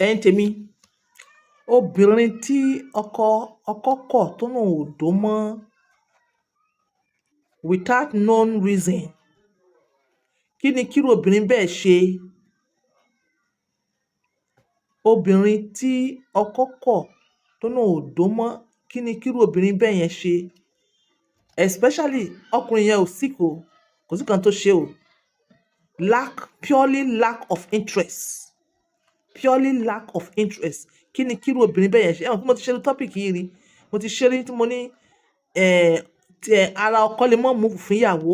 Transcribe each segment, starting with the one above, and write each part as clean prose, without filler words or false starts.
ẹ̀yin tèmi, obìnrin tí ọkọ kọ̀ tó náà ò dó mọ́ without known reason, kí ni kírú obìnrin bẹ́ẹ̀ ṣe? Obìnrin tí ọkọ kọ̀ tó náà ò dó mọ́, kí ni kírú obìnrin bẹ́ẹ̀ yẹn ṣe? Especially ọkùnrin yẹn ò sick o, kò sí kan tó ṣe o, purely lack of interest, kí ni kírú obìnrin bẹ́ẹ̀ yẹn ṣe? Ẹ̀wọ̀n tí mo ti ṣe ní topic yìí rí, mo ti ṣe rí tí mo ní ara ọkọ lè mọ́ move fún ìyàwó,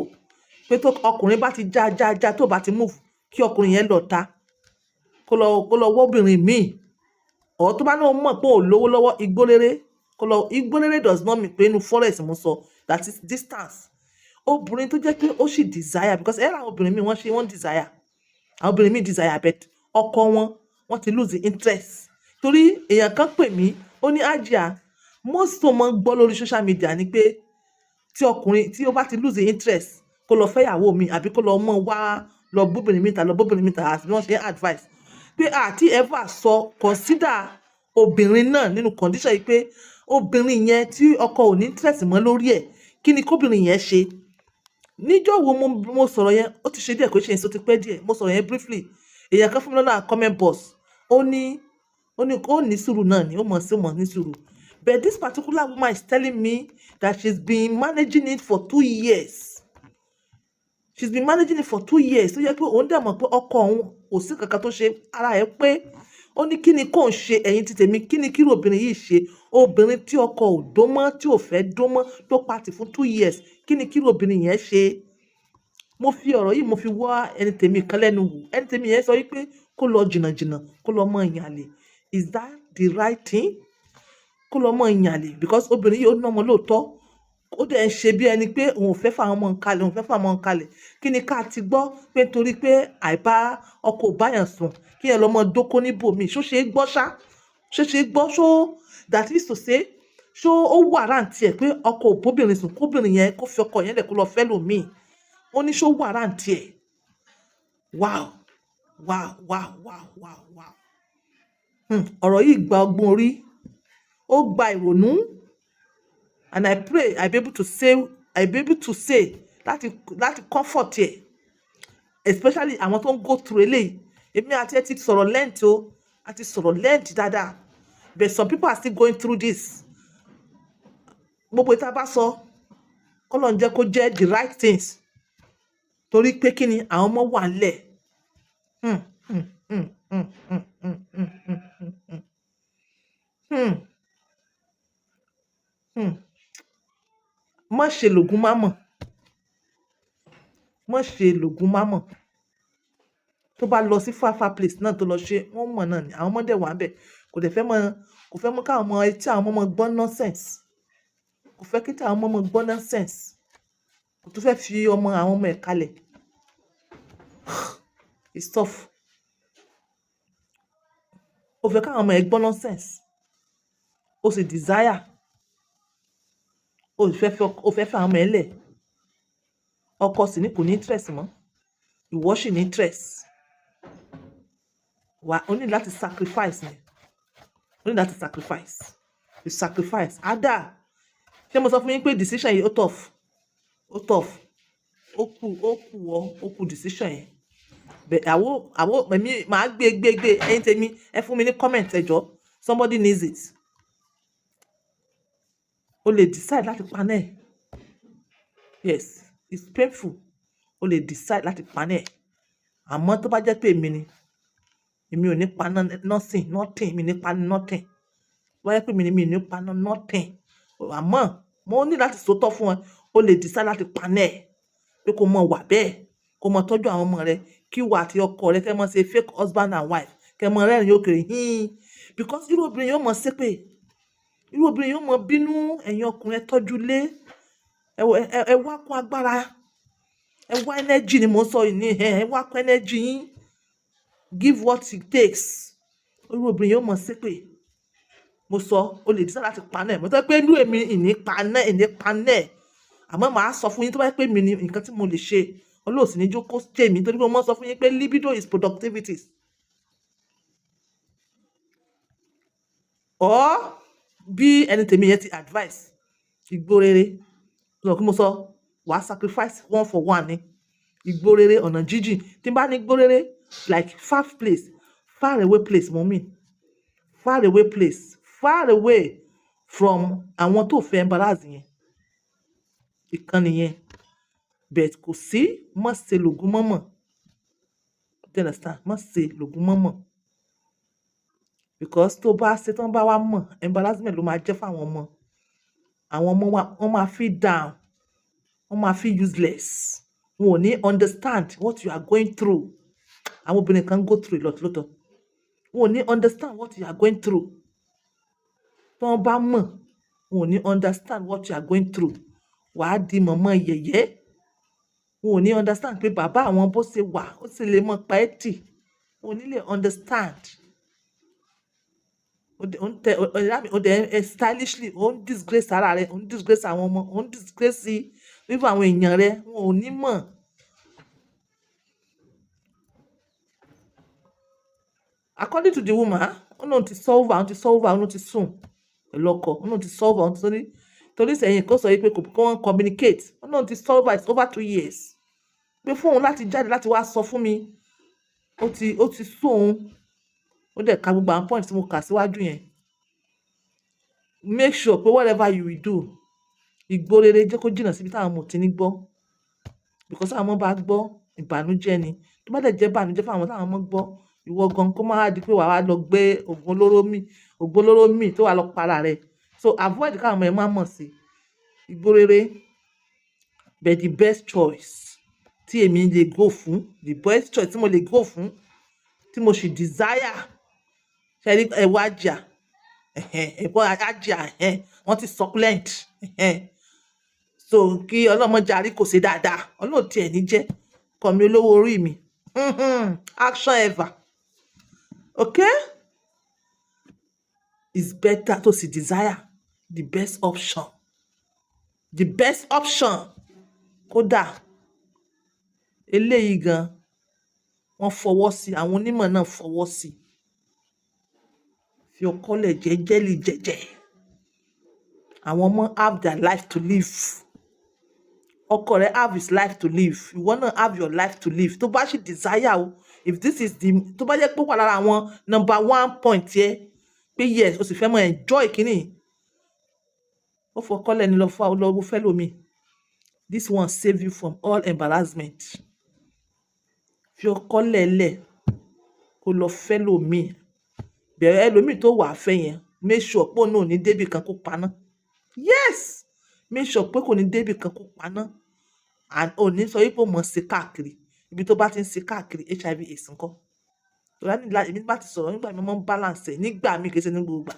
pé tó ọkùnrin bá ti já tó bá ti move, kí ọkùnrin yẹn lọ ta kó lọ wọ́ obìnrin míì, ọ̀ tó bá náà mọ̀ pé ò lówó lọ́wọ́, igbóléré does not mean pé inú forest mo sọ, that is distance. Obìnrin tó jẹ́ pé ó sì desire, because ẹ̀rọ àwọn obìnrin míì wọ́n desire, àwọn obìnrin míì desire, but ọkọ wọ́n ti lose interest. Torí èèyàn kan pè mí, ó ní Àjíà, most tó mọ́ gbọ́ lórí social media ni pé tí ọkùnrin tí ó bá ti lose interest kó lọ fẹ́ ìyàwó mi, àbí kó lọ mọ́ wá lọ bóbìnrin mìta àti bí wọ́n ṣe advice pé àti ever sọ consider obìnrin náà nínú condition yìí pé obìnrin yẹn tí ọkọ ò ní interest mọ́ lórí ẹ̀, kí ni kóbìnrin yẹn ṣe? Níjọ́ wo mo sọ̀rọ̀ yẹn, ó ti ṣe díẹ̀ kó ṣe yẹn, ó ti pẹ́ díẹ̀, mo sọ̀rọ̀ yẹn briefly. Èèyàn kan fún mi lọ́nà comment box, ó ní sùúrù náà ni, ó mọ̀ ní sùúrù. But this particular woman is telling me that she's been managing it for 2 years. She's been managing it for 2 years. Tó yẹ pé òun dẹ̀ mọ̀ pé ọkọ òun kò sí kankan tó ṣe, ara ẹ̀ pé ó ní kí ni kò ń ṣe, ẹ̀yin ti tèmi, kí ni kírú obìnrin yìí ṣe? Obìnrin tí ọkọ ò dó mọ́, tí ò fẹ́ dó mọ́, tó pàtì fún 2 years, kí ni kírú obìnrin yẹn ṣe? Mo fi ọ̀rọ̀ yìí mo fi wá ẹni tèmi kan lẹ́nu wò. Ẹni tèmi yẹn sọ wípé kó lọ jìnnà kó lọ mọ ìyàlè. Is that the right thing? Kó lọ mọ ìyàlè, because obìnrin yìí ó ná ọmọ lóòótọ́, ó dẹ̀ ń ṣe bí ẹni pé òun ò fẹ́ fà àwọn ọmọ kalẹ̀, kí ni ká ti gbọ́ pé torí pé àìbá ọkọ ò báyàn sùn kí ẹ lọ mọ dóko níbòmíì, ṣó ṣe é gbọ́ ṣá? Ṣó that is to say, ṣó ó wà rántí ẹ̀ pé ọkọ ò bóbìnrin sùn, kóbìnrin yẹn kó fi ọkọ yẹn lẹ̀ kó lọ fẹ́ lòmíì? Ó ní ṣó wà rántí ẹ̀? Wow. Ọ̀rọ̀ yìí gba ọgbọ́n orí, ó gba ìrònú, and I pray I be able to say láti comfort ẹ̀, especially àwọn tó ń go through eléyìí. Èmi àti ẹ ti sọ̀rọ̀ length o, àti sọ̀rọ̀ length dáadáa, but some people are still going through this. Gbogbo ìta bá sọ, kọ́lọ̀ ń jẹ́ kó jẹ́ the right things, torí pé kí ni àwọn ọmọ wà nílẹ̀. Má ṣe lògùn má mọ̀. Tó bá lọ sí far place náà tó lọ ṣe, wọ́n mọ̀ náà ni, àwọn ọmọdé wà ń bẹ̀, kò fẹ́ mọ́ káwọn ọmọ etí àwọn ọmọ gbọ́ nonsense, kò fẹ́ kí àwọn ọmọ gbọ́ nonsense, kò tó fẹ́ fi àwọn ọmọ ẹ̀ kalẹ̀. It's tough. Ó fẹ́ káwọn ọmọ ẹ̀ gbọ́ nonsense, ó sì desire, ó fẹ́ fẹ́ àwọn ọmọ ẹ̀ lẹ̀. Ọkọ sì ní kò ní interest mọ́, ìwọ sì ní interest. Wà ó ní láti sacrifice ni, you sacrifice. Ada, ṣé mo sọ fún yín pé decision yìí ó tough, ó kù decision yẹn. But èmi máa gbé ẹ̀yin tèmi, ẹ fún mi ní comment ẹ jọ̀ọ́, somebody needs it. O lè decide láti panẹ́. Yes, it's painful. O lè decide láti panẹ́. Àmọ́ tó bá jẹ́ pé èmi ò ní paná nothing, mi ní paná nothing. Tó bá jẹ́ pé mi ní paná nothing. Àmọ́ mo ní láti sòótọ́ fún ẹ. O lè decide láti panẹ́, pé kó mọ wà bẹ́ẹ̀, kó mọ tọ́jú àwọn ọmọ rẹ, kí wà àti ọkọ rẹ kẹ́ mọ ṣe fake husband and wife, kẹ́ mọ rẹ́rìn òkèrè because irú obìnrin yóò mọ ṣépè, irú obìnrin yóò mọ bínú. Ẹ̀yin ọkùnrin ẹ tọ́jú lé, ẹ wá kún agbára, ẹ wá energy ni mo sọ yìí ní, ẹ wá kún energy yín, give what it takes. Irú obìnrin yóò mọ ṣépè. Mo sọ, o lè decide láti panẹ́. Mo sọ pé irú èmi ìní panẹ́. Àmọ́ màá sọ fún yín tó bá jẹ́ pé mi ní nǹkan tí mo lè ṣe, olóòsì ní jókòó ṣe mí, torí pé mo sọ fún yín pé libido is productivity. or bí ẹni tèmi yẹn ti advice igbó rere lọ kí mo sọ wàá sacrifice one for one ni igbó rere ọ̀nà jíjìn tí n bá ní igbó rere like far away place mo mean far away from àwọn tó fẹ́ embarrass yẹn ìkànnì yẹn but kò sí mọ̀ ṣe lògùn mọ́mọ́ you understand mọ̀ ṣe lògùn mọ́mọ́ because tó bá ṣe tán bá wá mọ̀ embarrassment ló máa jẹ́ fún àwọn ọmọ wọ́n máa feel down wọ́n máa feel useless wọn ò ní understand what you are going through àwọn obìnrin kan go through lọ́tọ̀ wọn ò ní understand what you are going through tí wọ́n bá mọ̀ wọn ò ní understand what you are going through wàá di mọ̀mọ́ yẹ̀yẹ́ wọn ò ní understand pé bàbá àwọn bó ṣe wà ó sì lè mọ̀ pa ẹ́ tì wọn ò ní lè understand ó dẹ̀ stylishly ó ń disgrace ara rẹ̀ ó ń disgrace àwọn ọmọ ó ń disgrace wíwọ àwọn èèyàn rẹ̀ wọn ò ní mọ̀. According to the woman ọ̀nà ti solve ọ̀nà ti sùn pẹ̀lú ọkọ ọ̀nà ti solve ọ̀nà torí sẹ́yìn kó sọ yìí pé kò wọ́n communicate ọ̀nà ti solve it over 2 years pé fún òun láti jáde láti wá sọ fún mi ó ti sún òun ó dẹ̀ ka gbogbo àwọn point tí mo kà síwájú yẹn make sure pé whatever you will do igbó rere jẹ́ kó jìnnà síbi táwọn ọmọ ti ní gbọ́ because àwọn ọmọ bá gbọ́ ìbànújẹ́ ni tó bá dẹ̀ jẹ́ ìbànújẹ́ fún àwọn táwọn ọmọ gbọ́ ìwọ gan kó má di pé wàá wá lọ gbé ògùn olóró míì tó wà lọ para rẹ̀ so avoid káwọn ọmọ ẹ má mọ̀ sí igbó rere but the best choice tí èmi lè go fún the best choice tí mo lè go fún tí mo sì desire ṣẹ́rí ẹ̀wọ̀ ajá wọ́n ti succulent so kí ọlọ́mọjàrí kò ṣe dáadáa ọlọ́ọ̀tì ẹ̀ ní jẹ́ kọ́ mi olówó orí mi action ever okay it's better to sì desire the best option kódà eléyìí gan wọ́n fọwọ́ sí àwọn onímọ̀ náà fọwọ́ sí fi ọkọlẹ̀ jẹ́jẹ́ àwọn ọmọ have their life to live ọkọ rẹ̀ have his life to live ìwọ náà have your life to live tó bá ṣì desire o if this is the tó bá jẹ́ pé wà lára àwọn number 1 point yẹ pé yes o sì fẹ́ mọ enjoy kínní ó fọkọlẹ̀ ní lọ fún àwọn olówó fẹ́ lómi this one save you from all embarrassment fi ọkọlẹ̀ lẹ̀ kó lọ fẹ́ lómi bẹ̀rẹ̀ ẹlòmíì tó wà fẹ́ yẹn make sure pé òun náà ò ní débì kan kó paná yes make sure pé kò ní débì kan kó paná and ò ní sọ wípé ó mọ̀ ṣe káàkiri ibi tó bá ti ń ṣe káàkiri HIV AIDS ńkọ́ tó bá nílá èmi bá ti sọ̀rọ̀ nígbà mi mọ́ ń balance ẹ̀ nígbà mi kì í ṣe ní gbogbo gbà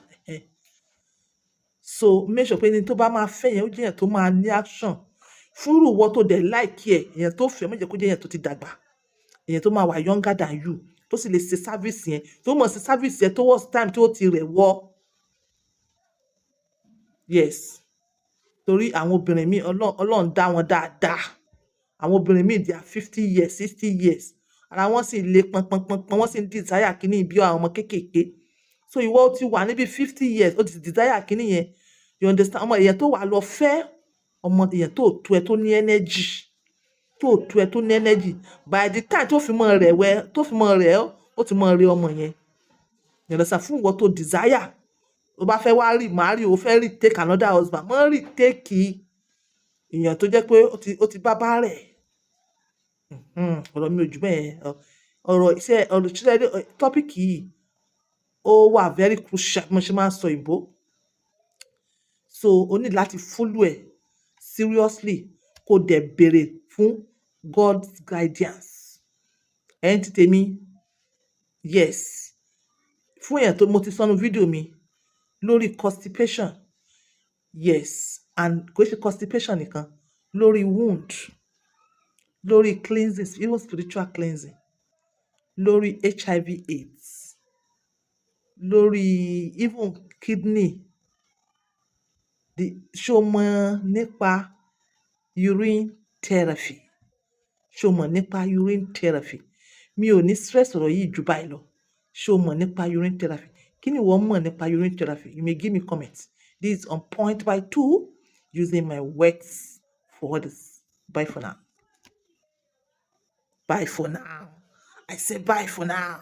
so make sure pé ní tó bá máa fẹ́ yẹn ó jẹ́ yẹn tó máa ní action fúrú wọ́ tó dẹ̀ láìkí ẹ̀ èèyàn tó fẹ́ mọ̀ jẹ́ kó jẹ́ yẹn tó ti dàgbà èèyàn tó máa wà younger than you tó sì lè ṣe service yẹn tó mọ̀ sí service yẹn towards time tí ó ti rẹ̀ wọ́ yes torí àwọn obìnrin míì ọlọ́run dá wọn dáadáa àwọn obìnrin míì they are 50 years 60 years ara wọn sì le pọnpọnpọnpọn wọn sì ń desire kínní bí àwọn ọmọ kéékèèké so ìwọ ti wà níbi 50 years ó ti desire kínní yẹn you understand ọmọ èèyàn tó wà lọ fẹ́ ọmọ èèyàn tó tu ẹ tó ní energy by the time tó fi mọ rẹ̀ ó ti mọ rẹ̀ ọmọ yẹn you understand fún ìwọ tó desire ó bá fẹ́ wá rí màá rí o fẹ́ rí take another husband mọ́ rí take èèyàn tó jẹ́ pé ó ti bá rẹ̀ ọ̀rọ̀ mi ò jù bẹ́ẹ̀ ọ̀rọ̀ iṣẹ́ tọ́pìkì yìí ó wà very crucial mo ṣe máa ń sọ ìbò so o ní láti follow ẹ̀ seriously kó dẹ̀ béèrè fún God's guidance ẹ̀yin ti tèmi yes fún èèyàn tó mo ti sọnù fídíò mi lórí constipation yes and kò ṣe constipation nìkan lórí wound lórí cleansing even spiritual cleansing lórí HIV AIDS lórí even kidney ṣó mọ̀ nípa urine therapy mi ò ní stress ọ̀rọ̀ yìí jù báyìí lọ ṣó mọ̀ nípa urine therapy Kí ni ìwọ mọ̀ nípa urine therapy? You may give me comments. This is on point by 2 using my words for this. Bye for now. Bye for now. I say bye for now.